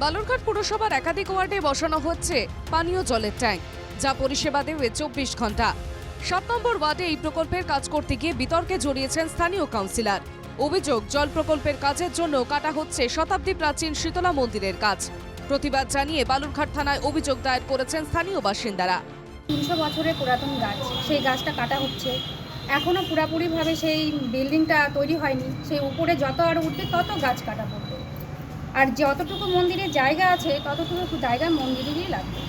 বালুরঘাট পুরসভার একাধিক ওয়ার্ডে বসানো হচ্ছে পানীয় জলের ট্যাঙ্ক, যা পরিষেবা দেবে 24 ঘন্টা। 7 নম্বর ওয়ার্ডে এই প্রকল্পের কাজ করতে গিয়ে বিতর্কে জড়িয়েছেন স্থানীয় কাউন্সিলর। অভিযোগ, জল প্রকল্পের কাজের জন্য কাটা হচ্ছে শতাব্দী প্রাচীন শীতলা মন্দিরের গাছ। প্রতিবাদ জানিয়ে বালুরঘাট থানায় অভিযোগ দায়ের করেছেন স্থানীয় বাসিন্দারা। 300 বছরের পুরাতন গাছ, সেই গাছটা কাটা হচ্ছে। এখনও পুরোপুরিভাবে সেই বিল্ডিংটা তৈরি হয়নি। সেই উপরে যত আরও উঠবে তত গাছ কাটা পড়বে। আর যতটুকু মন্দিরের জায়গা আছে ততটুকু জায়গা মন্দিরেরই লাগবে।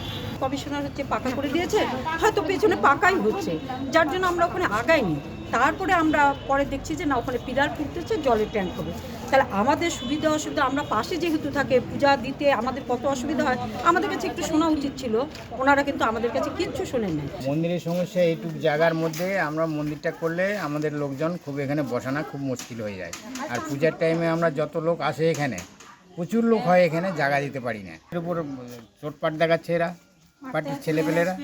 কমিশনার হচ্ছে পাকা করে দিয়েছে, হয়তো পেছনে পাকাই হচ্ছে, যার জন্য আমরা ওখানে আগাইনি। তারপরে আমরা পরে দেখছি যে না, ওখানে পিলার ফুটতেছে, জলের ট্যাঙ্ক হবে। তাহলে আমাদের সুবিধা অসুবিধা, আমরা পাশে যেহেতু থাকে, পূজা দিতে আমাদের কত অসুবিধা হয়, আমাদের কাছে একটু শোনা উচিত ছিল। ওনারা কিন্তু আমাদের কাছে কিচ্ছু শোনেন না। মন্দিরের সমস্যা এইটুকু জায়গার মধ্যে আমরা মন্দিরটা করলে আমাদের লোকজন খুব এখানে বসানো খুব মুশকিল হয়ে যায়। আর পূজার টাইমে আমরা যত লোক আসে এখানে, প্রচুর লোক হয়, এখানে জায়গা দিতে পারি না। এর উপর চোটপাট দেখাচ্ছে এরা, পার্টির ছেলেপেলেরা।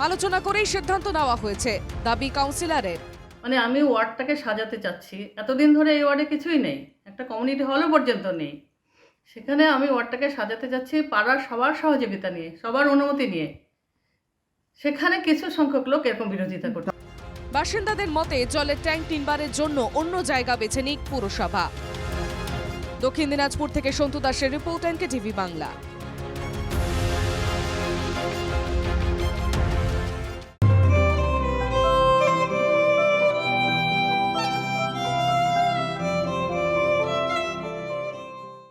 আলোচনা করেই সিদ্ধান্ত নেওয়া হয়েছে, দাবি কাউন্সিলরের। মানে আমি ওয়ার্ডটাকে সাজাতে চাচ্ছি। এতদিন ধরে এই ওয়ার্ডে কিছুই নেই, একটা কমিউনিটি হলও পর্যন্ত নেই। সেখানে আমি ওয়ার্ডটাকে সাজাতে চাচ্ছি পাড়ার সবার সহযোগিতা নিয়ে, সবার অনুমতি নিয়ে। সেখানে কিছু সংখ্যক লোক এরকম বিরোধিতা করছে। বাসিন্দাদের মতে জলের ট্যাঙ্ক তিনবারের জন্য অন্য জায়গা বেছে নিক পুরসভা। দক্ষিণ দিনাজপুর থেকে সন্তু দাসের রিপোর্ট, NKTV বাংলা।